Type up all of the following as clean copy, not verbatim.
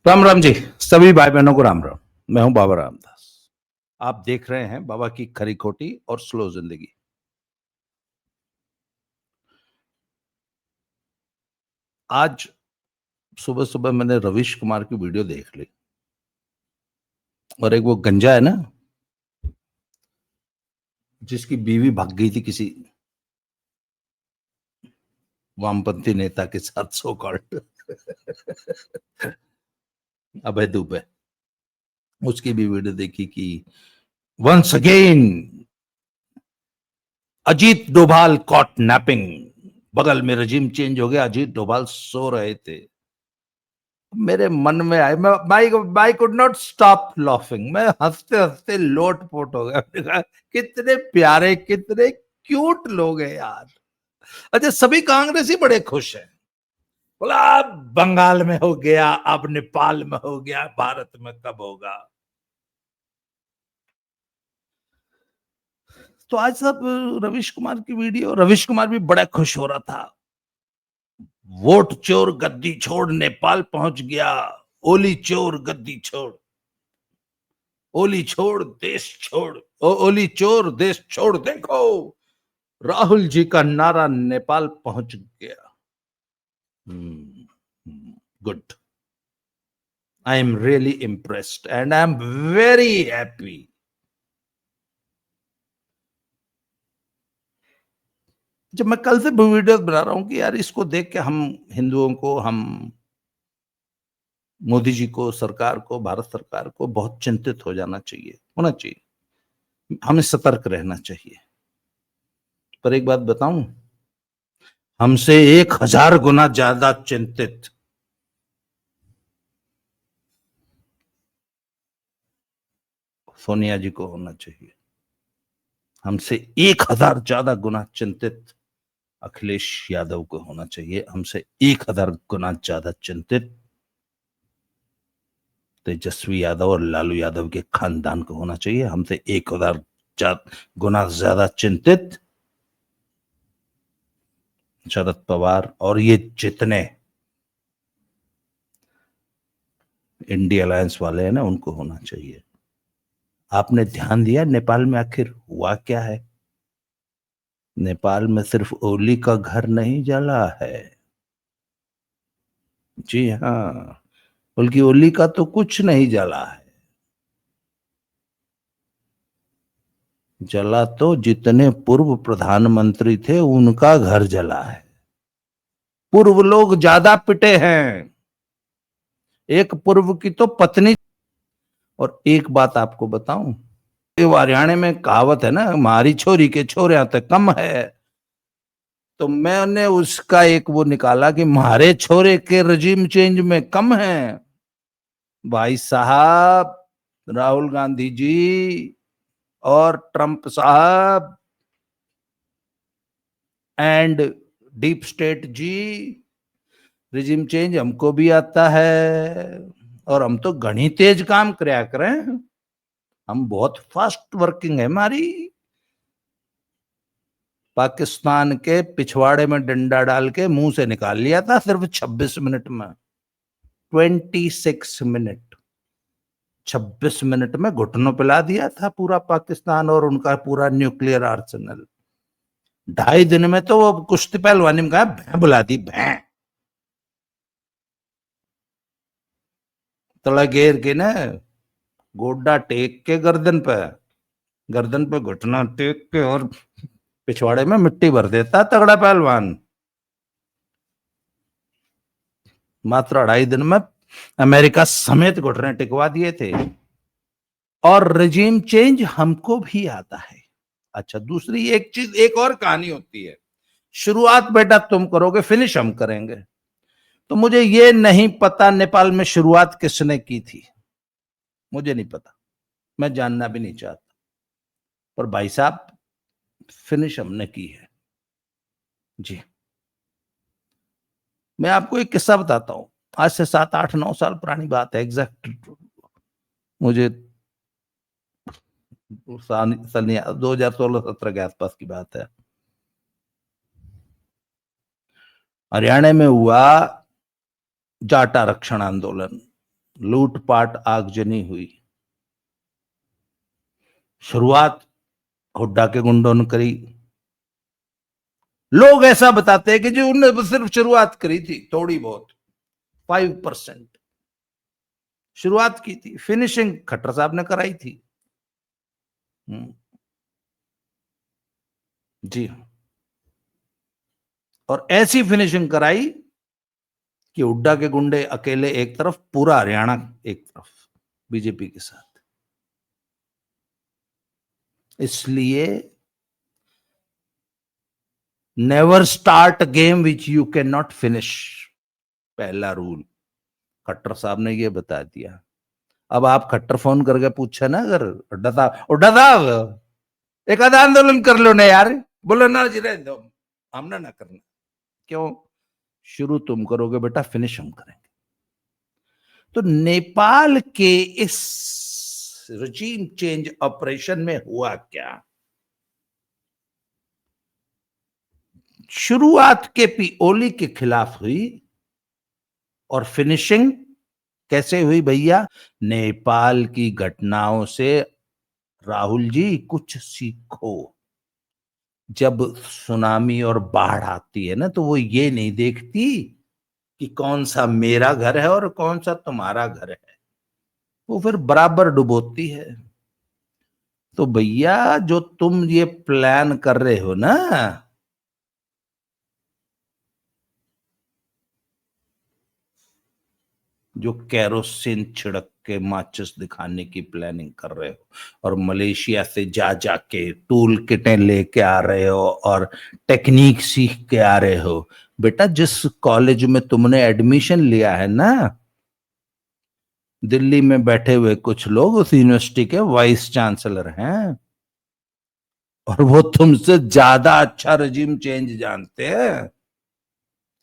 राम राम जी। सभी भाई बहनों को राम राम। मैं हूं बाबा रामदास। आप देख रहे हैं बाबा की खरी खोटी और स्लो जिंदगी। आज सुबह सुबह मैंने रविश कुमार की वीडियो देख ली और एक वो गंजा है ना जिसकी बीवी भाग गई थी किसी वामपंथी नेता के साथ, सो कॉल्ड अभय दुबे। उसकी भी वीडियो देखी कि once again Ajit Doval caught napping. बगल में रजीम चेंज हो गया, अजीत डोभाल सो रहे थे। मेरे मन में आए, मैं माई कुड नॉट स्टॉप लाफिंग। मैं हंसते हंसते लोटपोट हो गया। मैंने कहा, कितने प्यारे कितने क्यूट लोग हैं यार। अच्छा, सभी कांग्रेसी बड़े खुश हैं। बोला अब बंगाल में हो गया, अब नेपाल में हो गया, भारत में कब होगा। तो आज सब रविश कुमार की वीडियो, रविश कुमार भी बड़ा खुश हो रहा था। वोट चोर गद्दी छोड़ नेपाल पहुंच गया। ओली चोर गद्दी छोड़, ओली छोड़ देश छोड़, ओली चोर देश छोड़। देखो राहुल जी का नारा नेपाल पहुंच गया। Good. I am really impressed and I am very happy. जब मैं कल से वीडियो बना रहा हूं कि यार इसको देख के हम हिंदुओं को, हम मोदी जी को, सरकार को, भारत सरकार को बहुत चिंतित हो जाना चाहिए, होना चाहिए, हमें सतर्क रहना चाहिए। पर एक बात बताऊं, हमसे 1000 गुना ज्यादा चिंतित सोनिया जी को होना चाहिए। हमसे 1000 ज्यादा गुना चिंतित अखिलेश यादव को होना चाहिए। हमसे 1000 गुना ज्यादा चिंतित तेजस्वी यादव और लालू यादव के खानदान को होना चाहिए। हमसे 1000 गुना ज्यादा चिंतित शरद पवार और ये जितने इंडिया अलायंस वाले हैं ना, उनको होना चाहिए। आपने ध्यान दिया नेपाल में आखिर हुआ क्या है? नेपाल में सिर्फ ओली का घर नहीं जला है। जी हाँ, बल्कि ओली का तो कुछ नहीं जला है। जला तो जितने पूर्व प्रधानमंत्री थे उनका घर जला है। पूर्व लोग ज्यादा पिटे हैं। एक पूर्व की तो पत्नी। और एक बात आपको बताऊं, ये हरियाणा में कहावत है ना, मारी छोरी के छोरे तक कम है। तो मैंने उसका एक वो निकाला कि मारे छोरे के रजीम चेंज में कम है। भाई साहब, राहुल गांधी जी और ट्रंप साहब and deep state ji, regime change हमको भी आता है और हम तो घनी तेज काम कराया करें। हम बहुत फास्ट वर्किंग है हमारी। पाकिस्तान के पिछवाड़े में डंडा डाल के मुंह से निकाल लिया था सिर्फ 26 मिनट में। 26 मिनट, 26 मिनट में घुटनों पिला दिया था पूरा पाकिस्तान और उनका पूरा न्यूक्लियर आर्सेनल। 2.5 दिन में तो वो कुश्ती पहलवानी में कहा भैं बुला दी, भैं। तला घेर के ना, गोड्डा टेक के गर्दन पे घुटना टेक के और पिछवाड़े में मिट्टी भर देता तगड़ा पहलवान। मात्र 2.5 दिन में अमेरिका समेत घुटने टिकवा दिए थे। और रजीम चेंज हमको भी आता है। अच्छा, दूसरी एक चीज, एक और कहानी होती है। शुरुआत बेटा तुम करोगे, फिनिश हम करेंगे। तो मुझे ये नहीं पता नेपाल में शुरुआत किसने की थी, मुझे नहीं पता, मैं जानना भी नहीं चाहता। पर भाई साहब, फिनिश हमने की है जी। मैं आपको एक किस्सा बताता हूं। आज से 7 8 9 साल पुरानी बात है, एग्जैक्ट मुझे 2016-17 के आसपास की बात है। हरियाणा में हुआ जाट आरक्षण आंदोलन। लूटपाट आगजनी हुई। शुरुआत हुड्डा के गुंडों ने करी। लोग ऐसा बताते हैं कि जो उन्होंने सिर्फ शुरुआत करी थी, थोड़ी बहुत 5% शुरुआत की थी, फिनिशिंग खट्टर साहब ने कराई थी। जी हाँ, और ऐसी फिनिशिंग कराई कि हुड्डा के गुंडे अकेले एक तरफ, पूरा हरियाणा एक तरफ बीजेपी के साथ। इसलिए never start game which you can not finish, पहला रूल खट्टर साहब ने ये बता दिया। अब आप खट्टर फोन करके पूछे ना, अगर हुड्डा साहब एक आधा आंदोलन कर लो ना यार, बोलो ना जी, रहने दो, हमने ना करना। क्यों? शुरू तुम करोगे बेटा, फिनिश हम करेंगे। तो नेपाल के इस रजीम चेंज ऑपरेशन में हुआ क्या? शुरुआत केपी ओली के खिलाफ हुई, और फिनिशिंग कैसे हुई भैया? नेपाल की घटनाओं से राहुल जी कुछ सीखो। जब सुनामी और बाढ़ आती है ना, तो वो ये नहीं देखती कि कौन सा मेरा घर है और कौन सा तुम्हारा घर है, वो फिर बराबर डुबोती है। तो भैया जो तुम ये प्लान कर रहे हो ना, जो कैरोसिन छिड़क के माचिस दिखाने की प्लानिंग कर रहे हो, और मलेशिया से जा जाके टूल किटें लेके आ रहे हो और टेक्निक सीख के आ रहे हो, बेटा जिस कॉलेज में तुमने एडमिशन लिया है ना, दिल्ली में बैठे हुए कुछ लोग उस यूनिवर्सिटी के वाइस चांसलर हैं, और वो तुमसे ज्यादा अच्छा रजीम चेंज जानते हैं,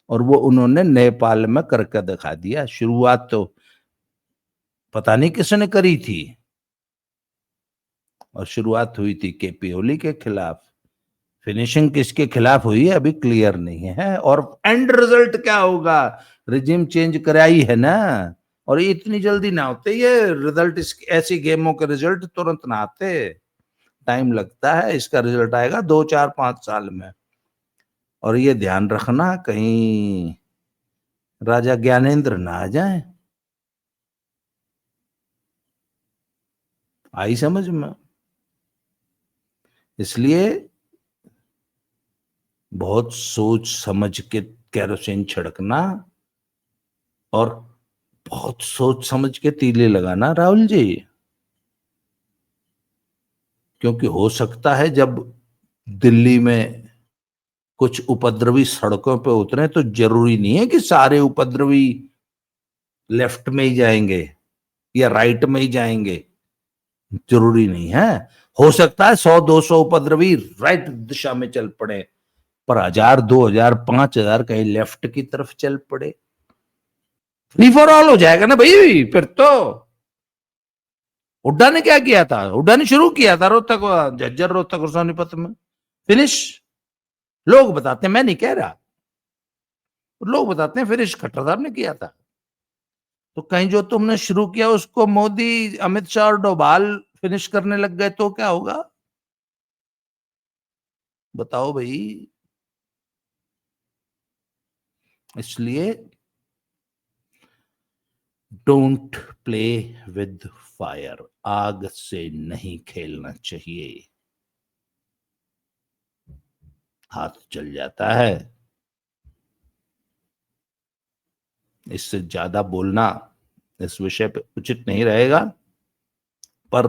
और वो उन्होंने नेपाल में करके दिखा दिया। शुरुआत तो पता नहीं किसने करी थी, और शुरुआत हुई थी केपी ओली के खिलाफ। फिनिशिंग किसके खिलाफ हुई है अभी क्लियर नहीं है, और एंड रिजल्ट क्या होगा? रिजिम चेंज कराई है ना, और ये इतनी जल्दी ना होते ये रिजल्ट, इस ऐसी गेमों के रिजल्ट तुरंत ना आते, टाइम लगता है। इसका रिजल्ट आएगा 2 4 5 साल में। और ये ध्यान रखना कहीं राजा ज्ञानेंद्र ना आ जाए। आई समझ में? इसलिए बहुत सोच समझ के केरोसिन छिड़कना, और बहुत सोच समझ के तीले लगाना राहुल जी, क्योंकि हो सकता है जब दिल्ली में कुछ उपद्रवी सड़कों पे उतरे, तो जरूरी नहीं है कि सारे उपद्रवी लेफ्ट में ही जाएंगे या राइट में ही जाएंगे, जरूरी नहीं है। हो सकता है 100 200 उपद्रवी राइट दिशा में चल पड़े, पर 1000 2000 5000 कहीं लेफ्ट की तरफ चल पड़े, फ्री फॉर ऑल हो जाएगा ना भाई फिर तो। हुड्डा ने क्या किया था? हुड्डा ने शुरू किया था रोहतक, झज्जर रोहतक और सोनीपत में, फिनिश लोग बताते हैं, मैं नहीं कह रहा, लोग बताते हैं फिनिश खट्टर साहब ने किया था। तो कहीं जो तुमने शुरू किया उसको मोदी, अमित शाह और डोभाल फिनिश करने लग गए तो क्या होगा? बताओ भाई। इसलिए डोंट प्ले विद फायर, आग से नहीं खेलना चाहिए, हाथ जल जाता है। इससे ज्यादा बोलना इस विषय पे उचित नहीं रहेगा, पर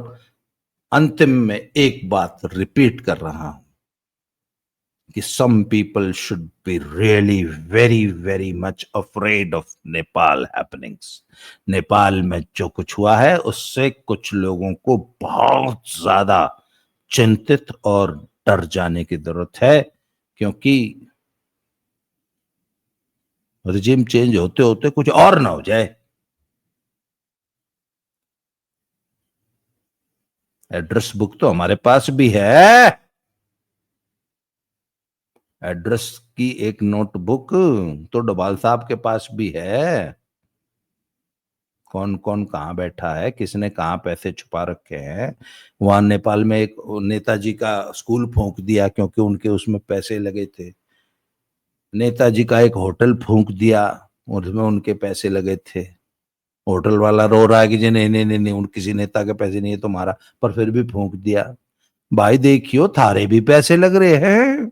अंतिम में एक बात रिपीट कर रहा हूं कि some people should be really very very much afraid of Nepal happenings। Nepal में जो कुछ हुआ है उससे कुछ लोगों को बहुत ज्यादा चिंतित और डर जाने की जरूरत है, क्योंकि रिजिम चेंज होते होते कुछ और ना हो जाए। एड्रेस बुक तो हमारे पास भी है, एड्रेस की एक नोटबुक तो डोभाल साहब के पास भी है। कौन कौन कहाँ बैठा है, किसने कहाँ पैसे छुपा रखे हैं। वहां नेपाल में एक नेताजी का स्कूल फूंक दिया क्योंकि उनके उसमें पैसे लगे थे। नेताजी का एक होटल फूंक दिया, उसमें उनके पैसे लगे थे। होटल वाला रो रहा है कि जी नहीं नहीं नहीं नहीं, उन किसी नेता के पैसे नहीं है तुम्हारा, पर फिर भी फूंक दिया। भाई देखियो, थारे भी पैसे लग रहे हैं।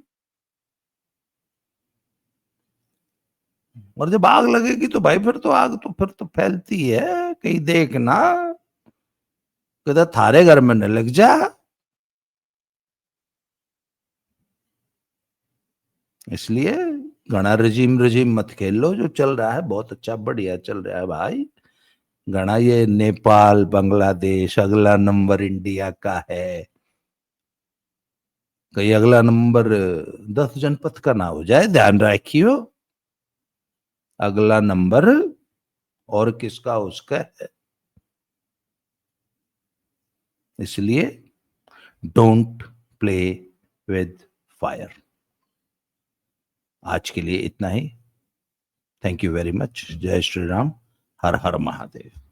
और जब आग लगेगी तो भाई फिर तो आग तो फिर तो फैलती है, कहीं देखना कदा थारे घर में न लग जा। इसलिए घना रजीम रजीम मत खेल लो, जो चल रहा है बहुत अच्छा बढ़िया चल रहा है भाई। घना ये नेपाल बांग्लादेश, अगला नंबर इंडिया का है। कहीं अगला नंबर 10 जनपद का ना हो जाए, ध्यान रखियो। अगला नंबर और किसका उसका है। इसलिए डोंट प्ले विद फायर। आज के लिए इतना ही। Thank you very much. जय श्री राम। हर हर महादेव।